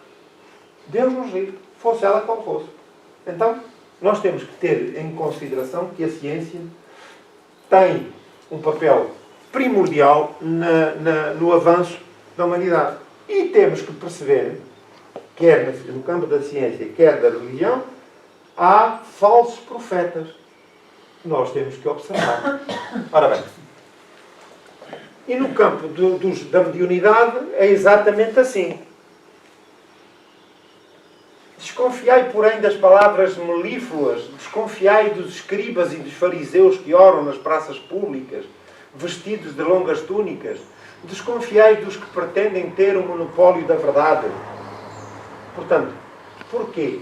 Deus nos livre, fosse ela qual fosse. Então, nós temos que ter em consideração que a ciência tem um papel primordial no avanço da humanidade. E temos que perceber, quer no campo da ciência, quer da religião, há falsos profetas. Nós temos que observar. Ora bem, e no campo da mediunidade é exatamente assim. Desconfiai, porém, das palavras melífluas, desconfiai dos escribas e dos fariseus que oram nas praças públicas, vestidos de longas túnicas, desconfiai dos que pretendem ter o monopólio da verdade. Portanto, porquê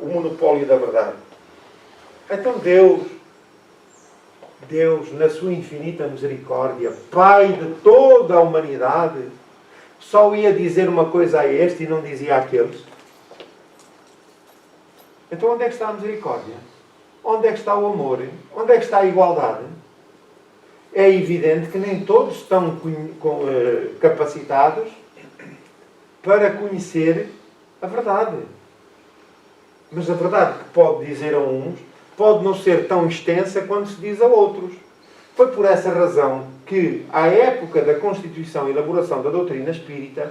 o monopólio da verdade? Então Deus, na sua infinita misericórdia, Pai de toda a humanidade, só ia dizer uma coisa a este e não dizia àqueles? Então onde é que está a misericórdia? Onde é que está o amor? Onde é que está a igualdade? É evidente que nem todos estão capacitados para conhecer a verdade. Mas a verdade que pode dizer a uns pode não ser tão extensa quanto se diz a outros. Foi por essa razão que, à época da constituição e elaboração da doutrina espírita,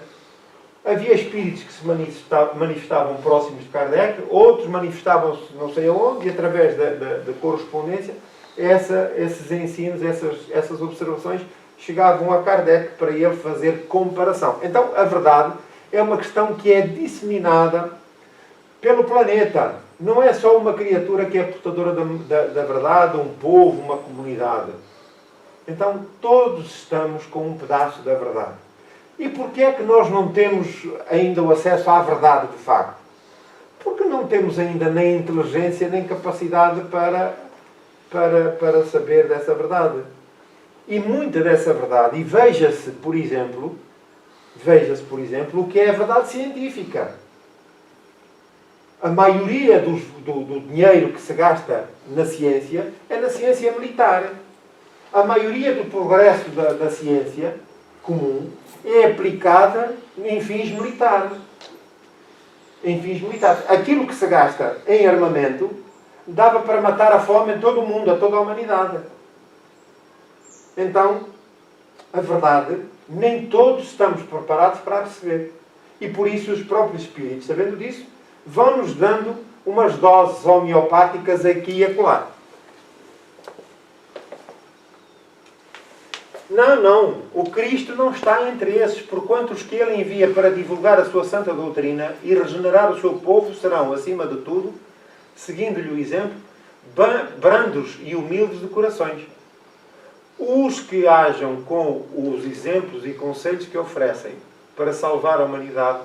havia espíritos que se manifestavam próximos de Kardec, outros manifestavam-se não sei aonde, e através da correspondência, esses ensinos, essas observações, chegavam a Kardec para ele fazer comparação. Então, a verdade é uma questão que é disseminada pelo planeta. Não é só uma criatura que é portadora da verdade, um povo, uma comunidade. Então, todos estamos com um pedaço da verdade. E porquê é que nós não temos ainda o acesso à verdade de facto? Porque não temos ainda nem inteligência, nem capacidade para saber dessa verdade. E muita dessa verdade, e veja-se, por exemplo, o que é a verdade científica. A maioria do dinheiro que se gasta na ciência é na ciência militar. A maioria do progresso da ciência comum é aplicada em fins militares. Aquilo que se gasta em armamento dava para matar a fome em todo o mundo, a toda a humanidade. Então, a verdade, nem todos estamos preparados para a perceber. E por isso os próprios espíritos, sabendo disso, vão-nos dando umas doses homeopáticas aqui e acolá. Não. O Cristo não está entre esses, porquanto os que Ele envia para divulgar a sua santa doutrina e regenerar o seu povo serão, acima de tudo, seguindo-lhe o exemplo, brandos e humildes de corações. Os que hajam com os exemplos e conselhos que oferecem para salvar a humanidade,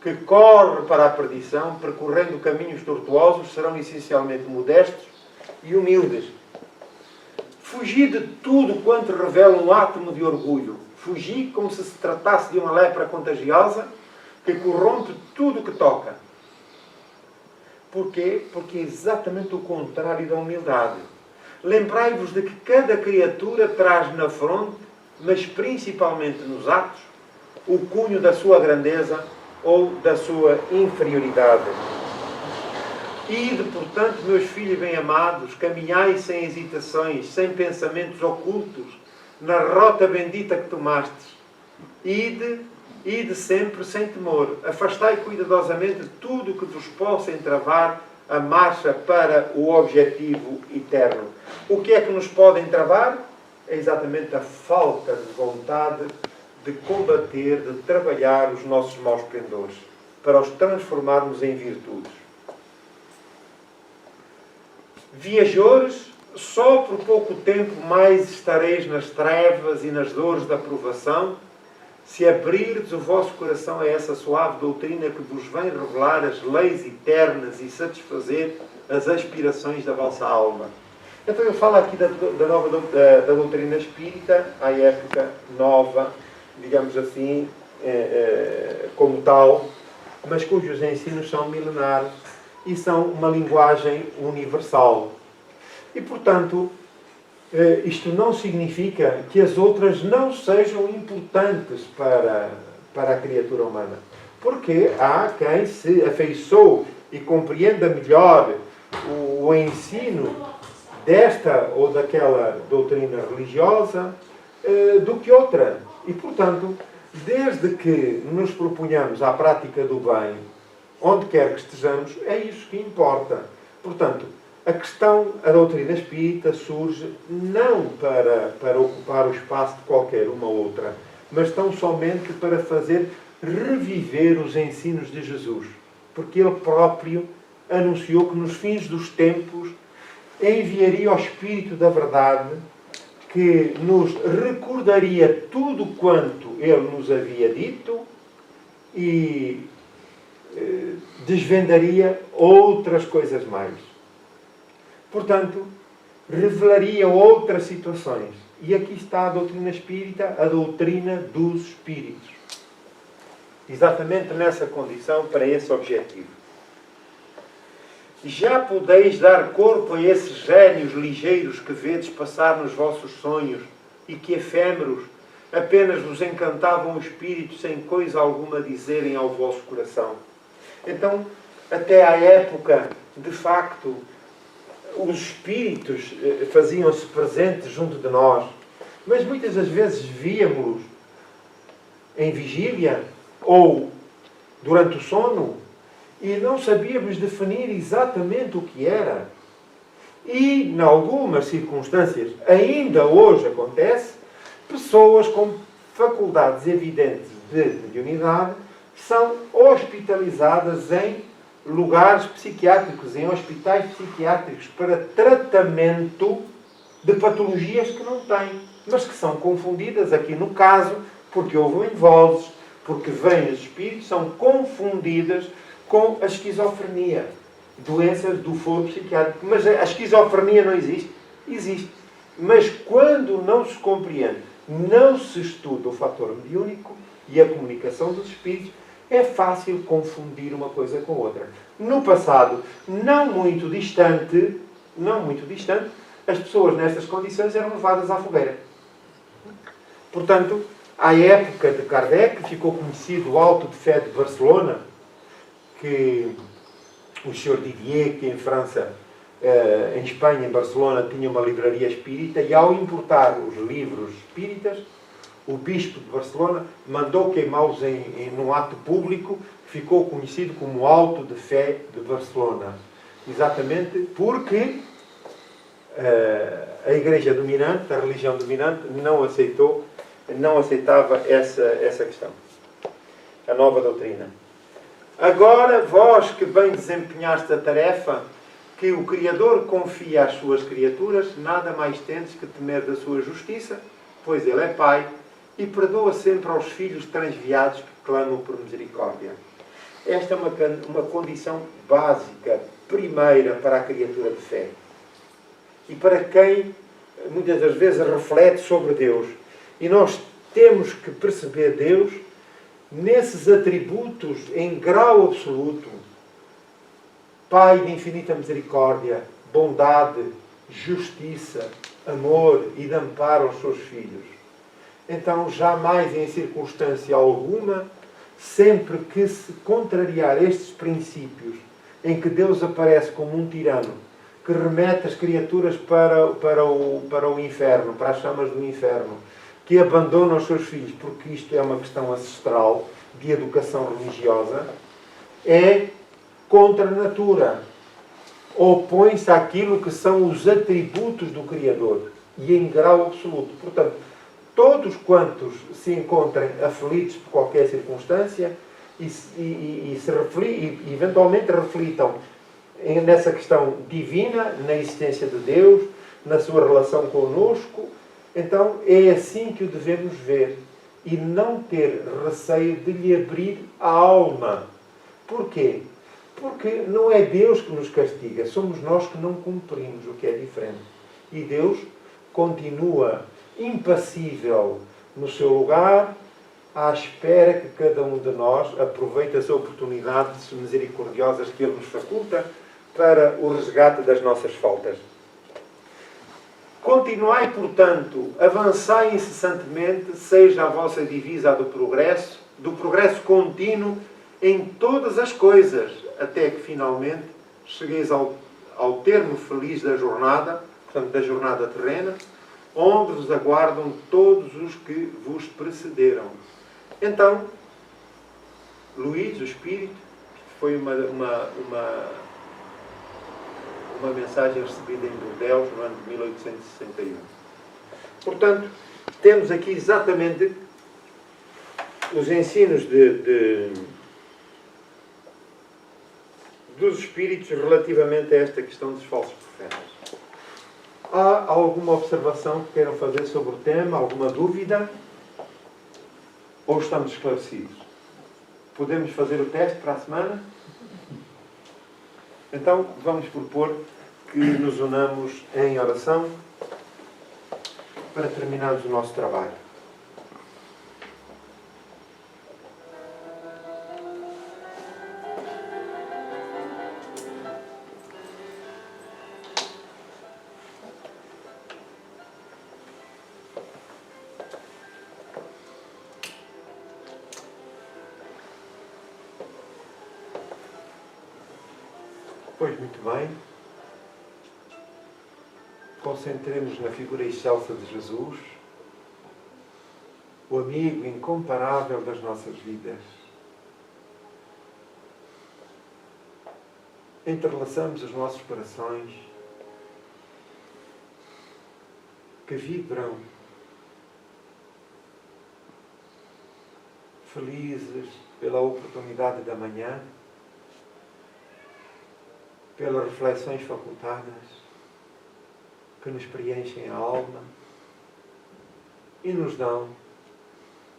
que corre para a perdição, percorrendo caminhos tortuosos, serão essencialmente modestos e humildes. Fugi de tudo quanto revela um átomo de orgulho. Fugi como se tratasse de uma lepra contagiosa que corrompe tudo o que toca. Porquê? Porque é exatamente o contrário da humildade. Lembrai-vos de que cada criatura traz na fronte, mas principalmente nos atos, o cunho da sua grandeza ou da sua inferioridade. Ide, portanto, meus filhos bem-amados, caminhai sem hesitações, sem pensamentos ocultos, na rota bendita que tomastes. Ide sempre sem temor. Afastai cuidadosamente tudo o que vos possa entravar a marcha para o objetivo eterno. O que é que nos pode entravar? É exatamente a falta de vontade de combater, de trabalhar os nossos maus pendores, para os transformarmos em virtudes. Viajores, só por pouco tempo mais estareis nas trevas e nas dores da provação, se abrirdes o vosso coração a essa suave doutrina que vos vem revelar as leis eternas e satisfazer as aspirações da vossa alma. Então eu falo aqui da doutrina espírita, à época nova, digamos assim, como tal, mas cujos ensinos são milenares e são uma linguagem universal. E, portanto, isto não significa que as outras não sejam importantes para a criatura humana. Porque há quem se afeiçoe e compreenda melhor o ensino desta ou daquela doutrina religiosa do que outra. E, portanto, desde que nos proponhamos à prática do bem, onde quer que estejamos, é isso que importa. Portanto, a doutrina espírita surge não para ocupar o espaço de qualquer uma outra, mas tão somente para fazer reviver os ensinos de Jesus. Porque Ele próprio anunciou que nos fins dos tempos enviaria o Espírito da Verdade, que nos recordaria tudo quanto Ele nos havia dito e desvendaria outras coisas mais. Portanto, revelaria outras situações. E aqui está a doutrina espírita, a doutrina dos espíritos. Exatamente nessa condição, para esse objetivo. Já podeis dar corpo a esses gênios ligeiros que vedes passar nos vossos sonhos e que, efêmeros, apenas vos encantavam o espírito sem coisa alguma dizerem ao vosso coração. Então, até à época, de facto, os espíritos faziam-se presentes junto de nós, mas muitas das vezes víamos-los em vigília ou durante o sono e não sabíamos definir exatamente o que era. E, em algumas circunstâncias, ainda hoje acontece, pessoas com faculdades evidentes de mediunidade são hospitalizadas em lugares psiquiátricos, em hospitais psiquiátricos, para tratamento de patologias que não têm, mas que são confundidas, aqui no caso, porque houve vozes, porque vêm os espíritos, são confundidas com a esquizofrenia, doenças do foro psiquiátrico. Mas a esquizofrenia não existe? Existe. Mas quando não se compreende, não se estuda o fator mediúnico e a comunicação dos espíritos, é fácil confundir uma coisa com outra. No passado, não muito distante, as pessoas nestas condições eram levadas à fogueira. Portanto, à época de Kardec, ficou conhecido o Alto de Fé de Barcelona, que o Sr. Didier, que em França, em Espanha, em Barcelona, tinha uma livraria espírita, e ao importar os livros espíritas, o bispo de Barcelona mandou queimá-los num ato público, que ficou conhecido como Alto de Fé de Barcelona. Exatamente porque a igreja dominante, a religião dominante, não aceitava essa questão. A nova doutrina. Agora, vós que bem desempenhaste a tarefa que o Criador confia às suas criaturas, nada mais tendes que temer da sua justiça, pois Ele é Pai, e perdoa sempre aos filhos transviados que clamam por misericórdia. Esta é uma condição básica, primeira, para a criatura de fé. E para quem, muitas das vezes, reflete sobre Deus. E nós temos que perceber Deus nesses atributos em grau absoluto. Pai de infinita misericórdia, bondade, justiça, amor e de amparo aos seus filhos. Então, jamais em circunstância alguma, sempre que se contrariar estes princípios, em que Deus aparece como um tirano, que remete as criaturas para o inferno, para as chamas do inferno, que abandona os seus filhos, porque isto é uma questão ancestral de educação religiosa, é contra a natura. Opõe-se àquilo que são os atributos do Criador, e em grau absoluto. Portanto, todos quantos se encontrem aflitos por qualquer circunstância e eventualmente reflitam nessa questão divina, na existência de Deus, na sua relação conosco, então é assim que o devemos ver e não ter receio de lhe abrir a alma. Porquê? Porque não é Deus que nos castiga, somos nós que não cumprimos, o que é diferente. E Deus continua impassível no seu lugar, à espera que cada um de nós aproveite as oportunidades misericordiosas que Ele nos faculta para o resgate das nossas faltas. Continuai, portanto, avançai incessantemente, seja a vossa divisa do progresso contínuo em todas as coisas, até que finalmente chegueis ao termo feliz da jornada, portanto, da jornada terrena, onde vos aguardam todos os que vos precederam. Então, Luís, o Espírito, foi uma mensagem recebida em Bordeaux no ano de 1861. Portanto, temos aqui exatamente os ensinos dos Espíritos relativamente a esta questão dos falsos profetas. Há alguma observação que queiram fazer sobre o tema? Alguma dúvida? Ou estamos esclarecidos? Podemos fazer o teste para a semana? Então, vamos propor que nos unamos em oração para terminarmos o nosso trabalho. Pois, muito bem. Concentremos na figura excelsa de Jesus, o amigo incomparável das nossas vidas. Entrelaçamos os nossos corações que vibram felizes pela oportunidade da manhã, pelas reflexões facultadas que nos preenchem a alma e nos dão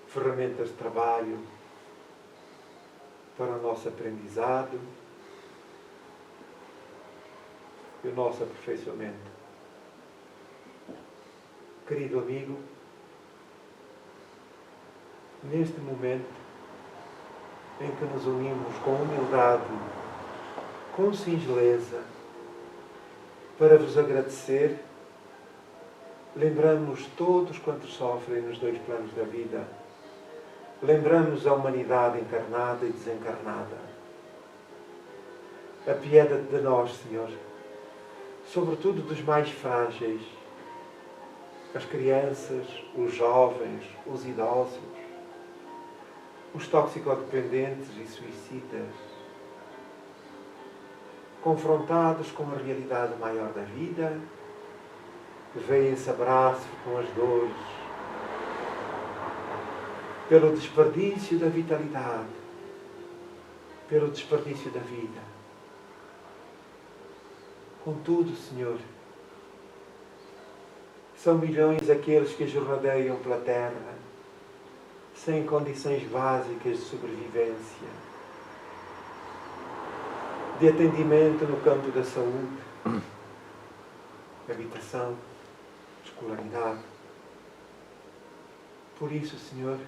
ferramentas de trabalho para o nosso aprendizado e o nosso aperfeiçoamento. Querido amigo, neste momento em que nos unimos com humildade, com singeleza, para vos agradecer, lembramos todos quantos sofrem nos dois planos da vida. Lembramos a humanidade encarnada e desencarnada. Apieda-te de nós, Senhor, sobretudo dos mais frágeis, as crianças, os jovens, os idosos, os toxicodependentes e suicidas, confrontados com a realidade maior da vida, veem-se abraço com as dores, pelo desperdício da vitalidade, pelo desperdício da vida. Contudo, Senhor, são milhões aqueles que jornadeiam pela terra, sem condições básicas de sobrevivência, de atendimento no campo da saúde, habitação, escolaridade. Por isso, Senhor,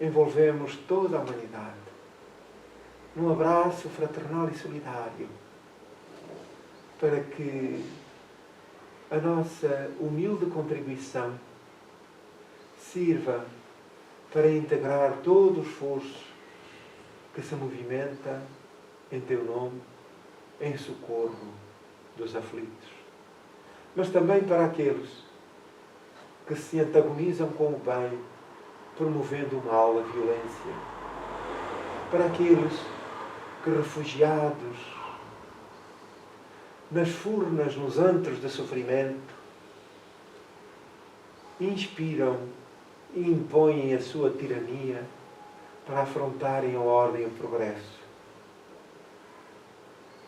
envolvemos toda a humanidade num abraço fraternal e solidário, para que a nossa humilde contribuição sirva para integrar todo o esforço que se movimenta em Teu nome, em socorro dos aflitos. Mas também para aqueles que se antagonizam com o bem, promovendo o mal, a violência. Para aqueles que, refugiados nas furnas, nos antros de sofrimento, inspiram e impõem a sua tirania para afrontarem a ordem e o progresso.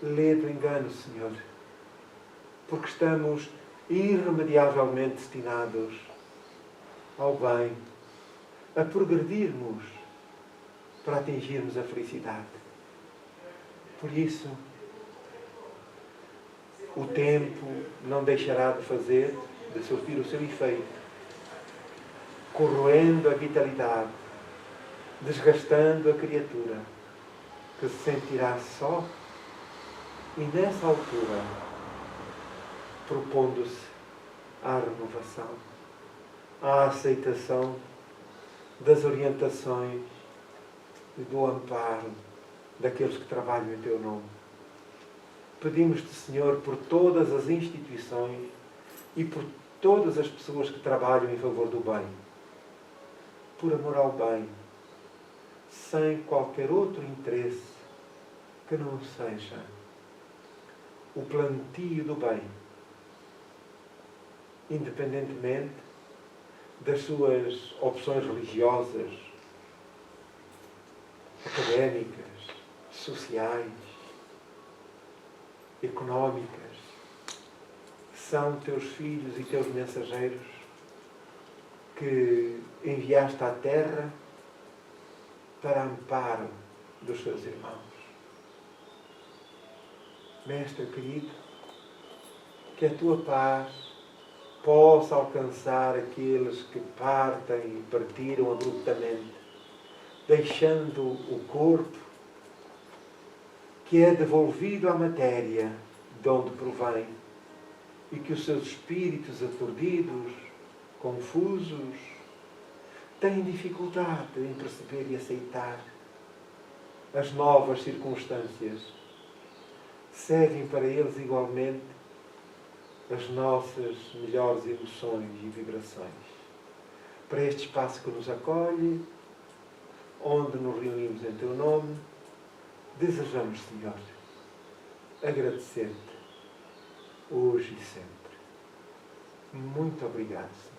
Lê do engano, Senhor, porque estamos irremediavelmente destinados ao bem, a progredirmos para atingirmos a felicidade. Por isso, o tempo não deixará de surtir o seu efeito, corroendo a vitalidade, desgastando a criatura, que se sentirá só e, nessa altura, propondo-se à renovação, à aceitação das orientações e do amparo daqueles que trabalham em Teu nome. Pedimos-te, Senhor, por todas as instituições e por todas as pessoas que trabalham em favor do bem, por amor ao bem, sem qualquer outro interesse que não seja o plantio do bem, independentemente das suas opções religiosas, académicas, sociais, económicas. São teus filhos e teus mensageiros que enviaste à terra para amparo dos seus irmãos. Mestre querido, que a tua paz possa alcançar aqueles que partem e partiram abruptamente, deixando o corpo que é devolvido à matéria de onde provém, e que os seus espíritos aturdidos, confusos, têm dificuldade em perceber e aceitar as novas circunstâncias. Servem para eles igualmente as nossas melhores emoções e vibrações. Para este espaço que nos acolhe, onde nos reunimos em Teu nome, desejamos, Senhor, agradecer-te hoje e sempre. Muito obrigado, Senhor.